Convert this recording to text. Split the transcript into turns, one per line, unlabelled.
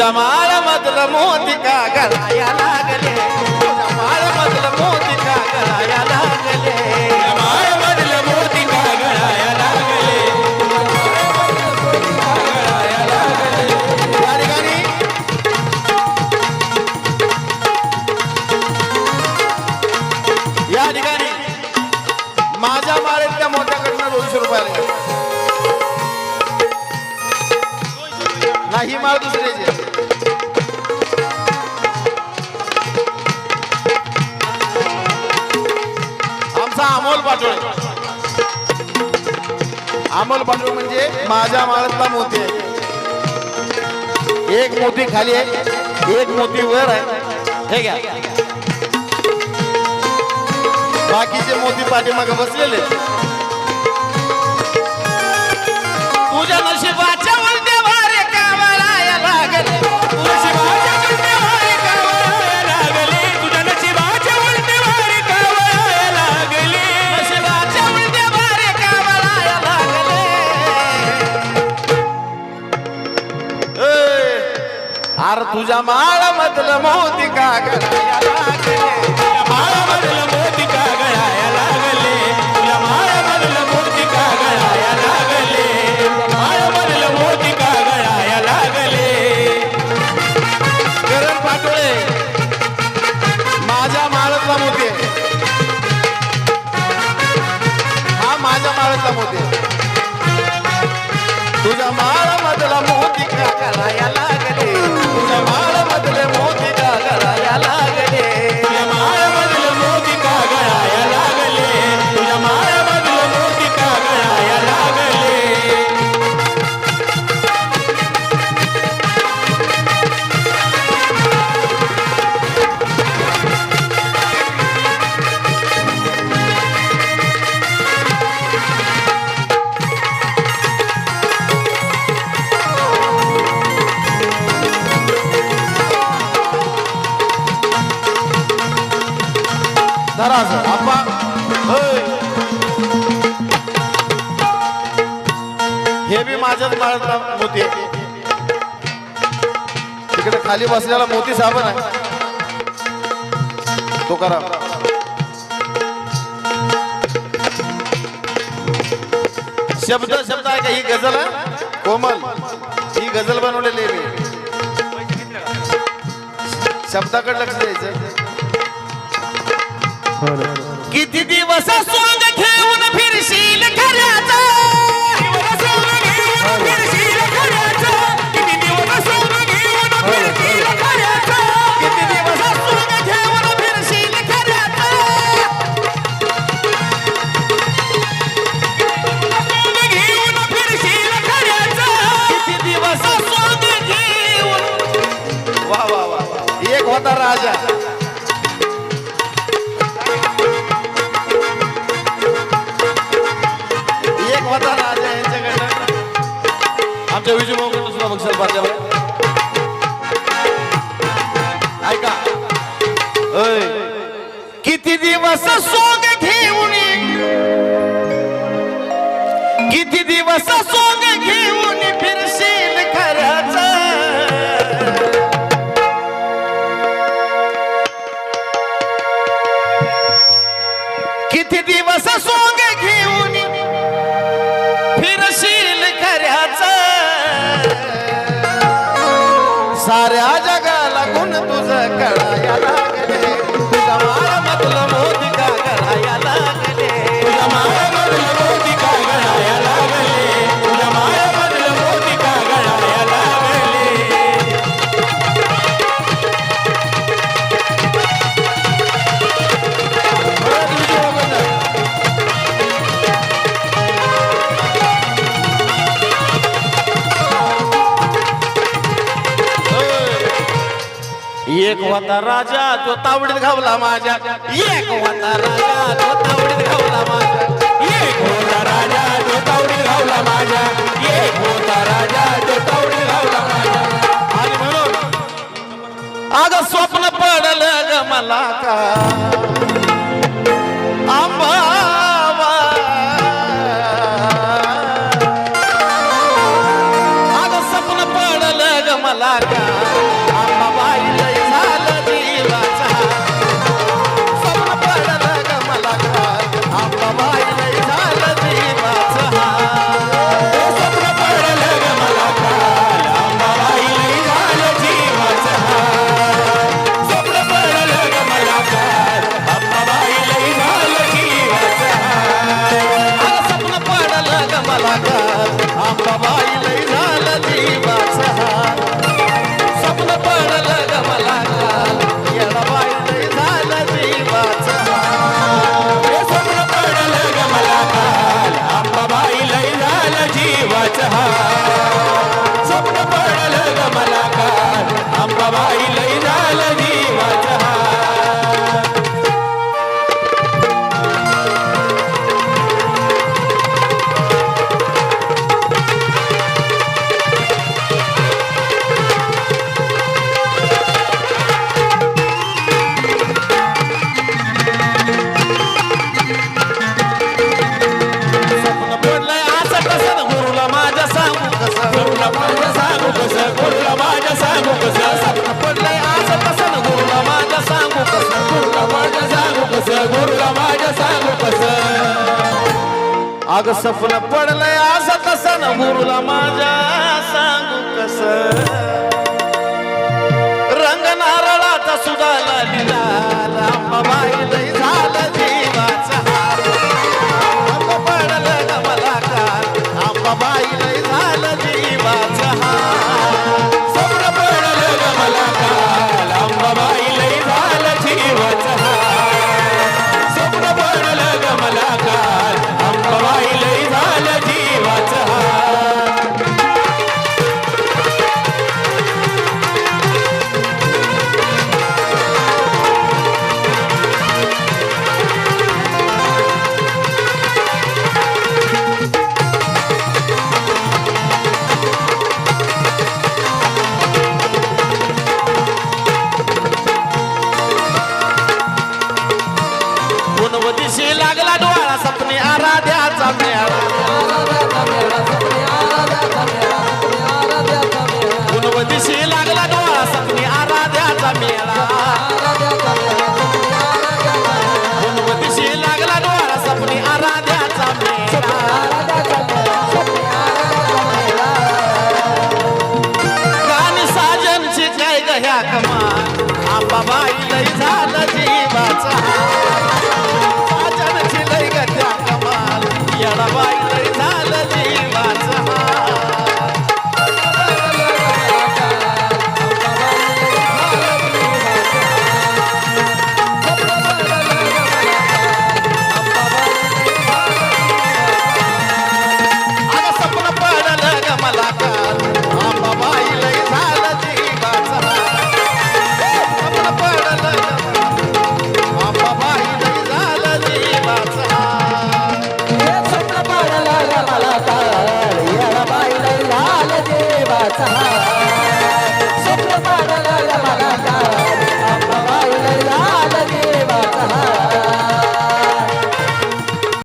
तुझ्या माळ मधलं मोती का गळाया लागले तुझ्या माळ मधलं मोती का गळाया लागले
माळ मधलं मोती का गळाया लागले
या ठिकाणी या ठिकाणी माझ्या माळेतल्या मोत्याकडनं 200 रुपये नाही माळ दुसऱ्याची आमचा अमोल पाटोळे अमोल पाटोळे म्हणजे माझ्या माळातला मोती आहे एक मोती खाली आहे एक मोती वर आहे हे घ्या बाकीचे मोती पाठीमागे बसलेले तुझ्या नशिबाच्या वळते वारे कावळाया लागले
नशिबाच्या वळते वारे कावळाया लागले तुझ्या नशिबाच्या वळते वारे कावळाया लागले
नशिबाच्या वळते वारे कावळाया लागले अरे तुझ्या माळ मधलं मोती का गळाया लागले
माळ मधलं मोती का गळाया लागले तुझ्या माळ मधलं मोती का गळाया लागले माळ मधलं मोती का गळाया लागले
करण पाटोळे माझ्या माळातला मोती आहे. हा माझ्या माळातला मोती आहे. तुझ्या माळ मधला मोती का गळाया लागले तुझ्या माळ मधले मोती का गळाया लागले
तुझ्या माळ मधलं मोती का गळाया लागले तुझ्या माळ मधलं मोती का गळाया लागले
धरा आप्पा होय. हे बी माझ्याच माळातला मोती आहे. तिकडे खाली बसलेला मोती साबण आहे तो करा शब्द शब्द आहे का ही गझल आहे कोमल ही गझल बनवलेली आहे मी शब्दाकडे लक्ष द्यायचं किती दिवस सोंग ठेवून फिरशील खऱ्याचा
फिरशील खऱ्याचं किती दिवस सोंग घेऊन फिरशील खऱ्याचं
किती दिवस सोंग ठेवून फिरशील खऱ्याचा
सोंग घेऊन फिरशील खऱ्याचं
किती दिवस सोंग घेऊन वा वा वा एक होता राजा एक होता राजा यांच्याकडनं आमच्या विजय मोहन सुद्धा बघसाल पाहिजे ऐका ओय किती दिवस सोंग घेऊन किती दिवस सोंग घेऊन फिरशील खऱ्याचा किती दिवस सोंग घेऊन फिरशील खऱ्याचा साऱ्या जगाला गुण तुझं कळाया लागले तुझ्या माळामधलं मोती का गळाया लागले
तुझ्या माळ मधलं मोती का गळाया लागले तुझ्या माळ मधलं मोती का गळाया लागले
एक होता राजा तो तावडीत घावला माझ्या एक होता राजा तो तावडीत घावला माझ्या
एक होता राजा तो तावडीत घावला माझ्या एक होता राजा तो तावडीत घावला माझ्या
आणि म्हणून अगं स्वप्न पडलं ग मला का आंबावा अगं स्वप्न पडलं ग मला का अंबाबाई लय झालं जीवाचं हाल.
स्वप्न पडलं ग मला काल अंबाबाई लई झालं जीवाचं हाल. स्वप्न पडलं ग मला काल अंबाबाई लई झालं जीवाचं हाल.
स्वप्न पडलं ग मला काल अंबाबाई लय झालं जीवाचं हाल. स्वप्न पडलं ग मला काल येडाबाई लय झालं जीवाचं हाल.
स्वप्न पडलं ग मला काल अंबाबाई लई झालं जीवाचं हाल. स्वप्न पडलं ग मला काल अंबाबाई लई झालं जीवाचं हाल.
स्वप्न पडलंय असं कसं गुरुला माझ्या सांगू कसं.
गुरुला माझ्या सांगू कसं गुरुला माझ्या सांगू कसं.
स्वप्न पडलंय असं कसं गुरुला माझ्या सांगू कसं.
गुरुला माझ्या सांगू कसं गुरुला माझ्या सांगू कसं.
अग स्वप्न पडलंय असं कसं न गुरुला माझ्या सांगू कसं. रंग नारळाचा सुधा लालीला अंबाबाई लय झालं जीवाचं हाल. अंब पडलं ग मला काल अंबाबाई लय झालं जीवाचं हाल.
स्वप्न पडलं ग मला काल अंबाबाई लई झालं जीवाचं हाल. स्वप्न पडलं ग मला काल अंबाबाई लई झालं जीवाचं हाल.
गुणवदिशी लागला डोळा सपने आराध्याचा मेळा. गुणवदिशी लागला डोळा सपने आराध्याचा मेळा. गुणवदिशी लागला डोळा सपने आराध्याचा मेळा. गाणी साजनची काय गह्या कमाल अंबाबाई लय झालं जीवाचं हाल. साजनची लय गह्या कमाल येडाबाई लय झालं जीवाचं हाल. अगं स्वप्न पडलं ग मला काल अंबाबाई लय झालं जीवाचं हाल. स्वप्न पडलं ग अंबाबाई लय झालं जीवाचं हाल.
स्वप्न पडलं ग मला काल येडाबाई लय झालं जीवाचं हाल.